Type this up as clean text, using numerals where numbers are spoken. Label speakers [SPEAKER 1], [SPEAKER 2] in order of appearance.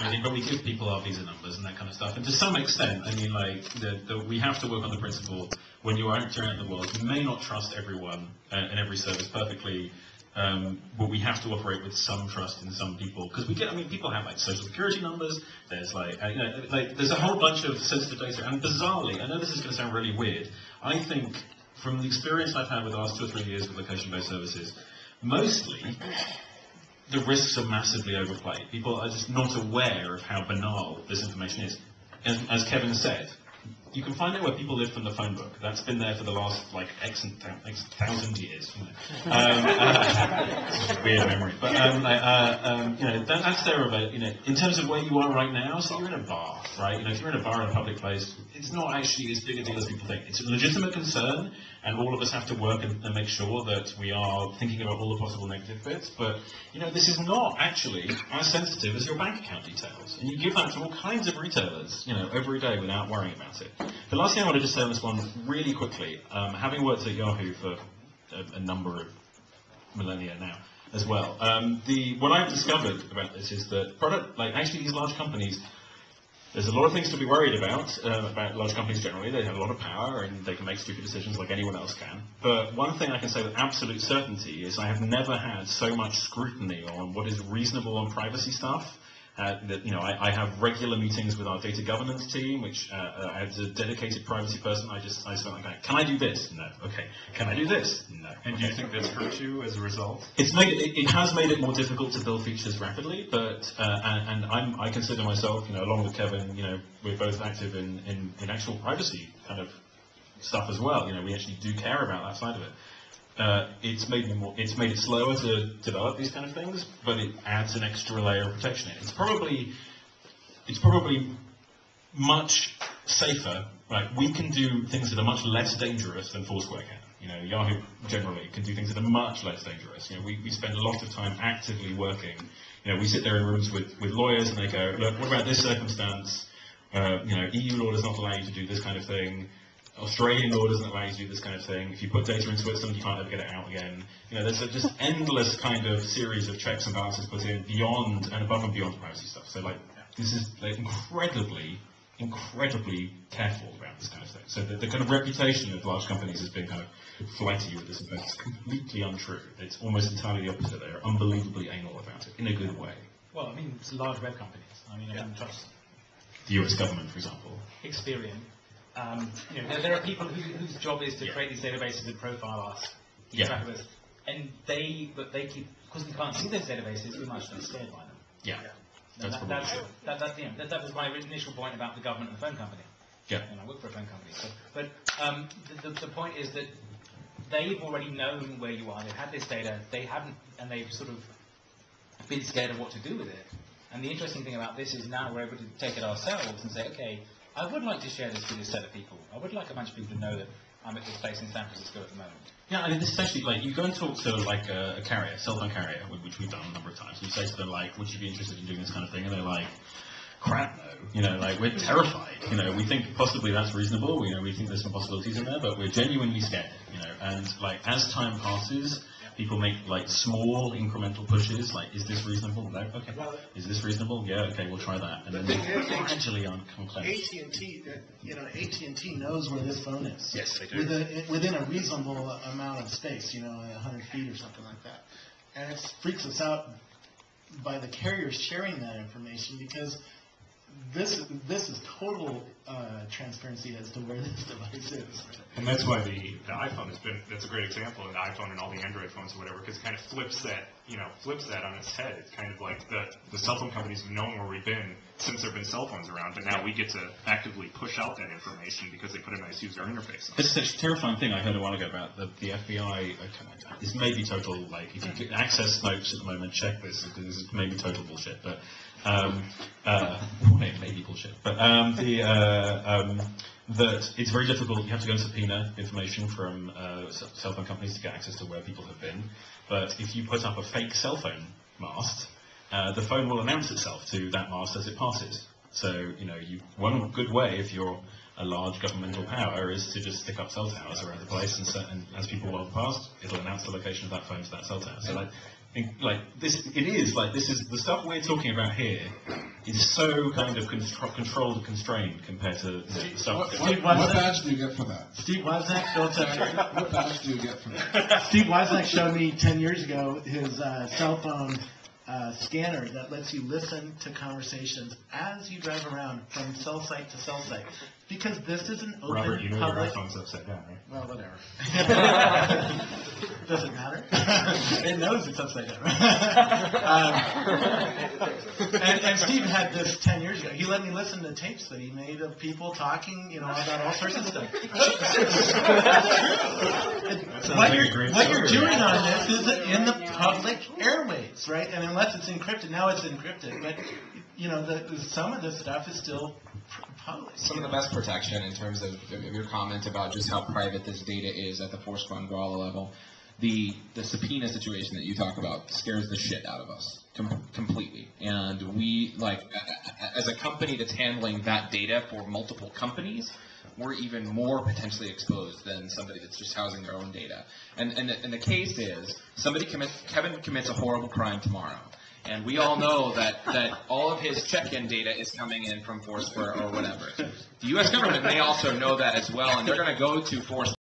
[SPEAKER 1] I think probably give people our visa numbers and that kind of stuff. And to some extent, I mean, like, we have to work on the principle when you are entering the world, you may not trust everyone and every service perfectly, but we have to operate with some trust in some people. Because we get, I mean, people have like social security numbers, there's like, there's a whole bunch of sensitive data. And bizarrely, I know this is going to sound really weird, I think from the experience I've had with the last 2 or 3 years with location-based services, mostly, the risks are massively overplayed. People are just not aware of how banal this information is. And as Kevin said, you can find out where people live from the phone book. That's been there for the last like X thousand years. You know. Weird memory, but you know, that's there about, you know, in terms of where you are right now. So you're in a bar, right? You know, if you're in a bar in a public place, it's not actually as big a deal as people think. It's a legitimate concern, and all of us have to work and make sure that we are thinking about all the possible negative bits. But you know, this is not actually as sensitive as your bank account details, and you give that to all kinds of retailers, you know, every day without worrying about it. The last thing I want to just say on this one really quickly, having worked at Yahoo for a number of millennia now as well, what I've discovered about this is that actually these large companies, there's a lot of things to be worried about large companies generally. They have a lot of power and they can make stupid decisions like anyone else can. But one thing I can say with absolute certainty is I have never had so much scrutiny on what is reasonable on privacy stuff. You know, I have regular meetings with our data governance team, which as a dedicated privacy person, I spent like, can I do this? No. Okay. Can I do this? No.
[SPEAKER 2] And do you think that's hurt you as a result?
[SPEAKER 1] It has made it more difficult to build features rapidly, but and I consider myself, you know, along with Kevin, you know, we're both active in actual privacy kind of stuff as well. You know, we actually do care about that side of it. It's made it slower to develop these kind of things, but it adds an extra layer of protection. It's probably much safer. Right? We can do things that are much less dangerous than Foursquare can. You know, Yahoo generally can do things that are much less dangerous. You know, we spend a lot of time actively working. You know, we sit there in rooms with lawyers and they go, look, what about this circumstance? You know, EU law does not allow you to do this kind of thing. Australian law doesn't allow you to do this kind of thing. If you put data in Switzerland, you can't ever get it out again. You know, there's just endless kind of series of checks and balances put in beyond and above and beyond privacy stuff. So, like, this is like incredibly careful about this kind of thing. So the kind of reputation of large companies has been kind of flighty with this, but it's completely untrue. It's almost entirely the opposite. They're unbelievably anal about it in a good way.
[SPEAKER 3] Well, I mean, it's large web companies. I mean, I can trust
[SPEAKER 1] the US government, for example.
[SPEAKER 3] Experian. You know, there are people whose job is to create these databases and profile us, keep track of us, and they keep, because we can't see those databases, we're much less scared by them.
[SPEAKER 1] Yeah,
[SPEAKER 3] that's that was my initial point about the government and the phone company.
[SPEAKER 1] Yeah,
[SPEAKER 3] and I work for a phone company. So, but the point is that they've already known where you are. They've had this data. They haven't, and they've sort of been scared of what to do with it. And the interesting thing about this is now we're able to take it ourselves and say, okay, I would like to share this with a set of people. I would like a bunch of people to know that I'm at this place in San Francisco at the moment.
[SPEAKER 1] Yeah, I mean, this is actually, like, you go and talk to, like, a carrier, cell phone carrier, which we've done a number of times. You say to them, like, would you be interested in doing this kind of thing? And they're like, crap, no. You know, like, we're terrified. You know, we think possibly that's reasonable. You know, we think there's some possibilities in there, but we're genuinely scared, you know. And, like, as time passes, people make, like, small incremental pushes, like, is this reasonable? No? Okay. Is this reasonable? Yeah, okay, we'll try that. And then they gradually come close.
[SPEAKER 4] AT&T, you know, AT&T knows where this phone is.
[SPEAKER 1] Yes, they do.
[SPEAKER 4] Within a reasonable amount of space, you know, 100 feet or something like that. And it freaks us out by the carriers sharing that information, because this is total transparency as to where this device is.
[SPEAKER 2] And that's why the iPhone that's a great example of the iPhone and all the Android phones or whatever, because it kind of flips that on its head. It's kind of like the cell phone companies have known where we've been since there have been cell phones around, but now we get to actively push out that information because they put a nice user interface on it.
[SPEAKER 1] This is such a terrifying thing I heard a while ago about the FBI. This may be total, like, if you could access Snopes at the moment, check this, because this is maybe total bullshit, but maybe bullshit, but that it's very difficult. You have to go and subpoena information from cell phone companies to get access to where people have been. But if you put up a fake cell phone mast, the phone will announce itself to that mast as it passes. So, you know, one good way, if you're a large governmental power, is to just stick up cell towers around the place, and as people walk past, it'll announce the location of that phone to that cell tower. So, like, this is the stuff we're talking about here is so kind of controlled and constrained compared to the stuff.
[SPEAKER 4] Steve
[SPEAKER 5] What badge do you get for that?
[SPEAKER 4] Steve Wozniak built a.
[SPEAKER 5] What badge do you get for that?
[SPEAKER 4] Steve Wozniak showed me 10 years ago his cell phone scanner that lets you listen to conversations as you drive around from cell site to cell site. Because this is an open
[SPEAKER 2] Robert, you know your
[SPEAKER 4] public.
[SPEAKER 2] iPhone's upside down, right?
[SPEAKER 4] Well, whatever. Does it matter? It knows it's upside down. And Steve had this 10 years ago. He let me listen to tapes that he made of people talking, about all sorts of stuff. What you're doing on this is in the public airwaves, right? And unless it's encrypted, now it's encrypted. But some of this stuff is still public.
[SPEAKER 6] Some of the best protection in terms of your comment about just how private this data is at the Foursquare and Gala level. The subpoena situation that you talk about scares the shit out of us completely. And we, as a company that's handling that data for multiple companies, we're even more potentially exposed than somebody that's just housing their own data. And the case is, Kevin commits a horrible crime tomorrow. And we all know that all of his check-in data is coming in from Foursquare or whatever. The U.S. government may also know that as well, and they're going to go to Foursquare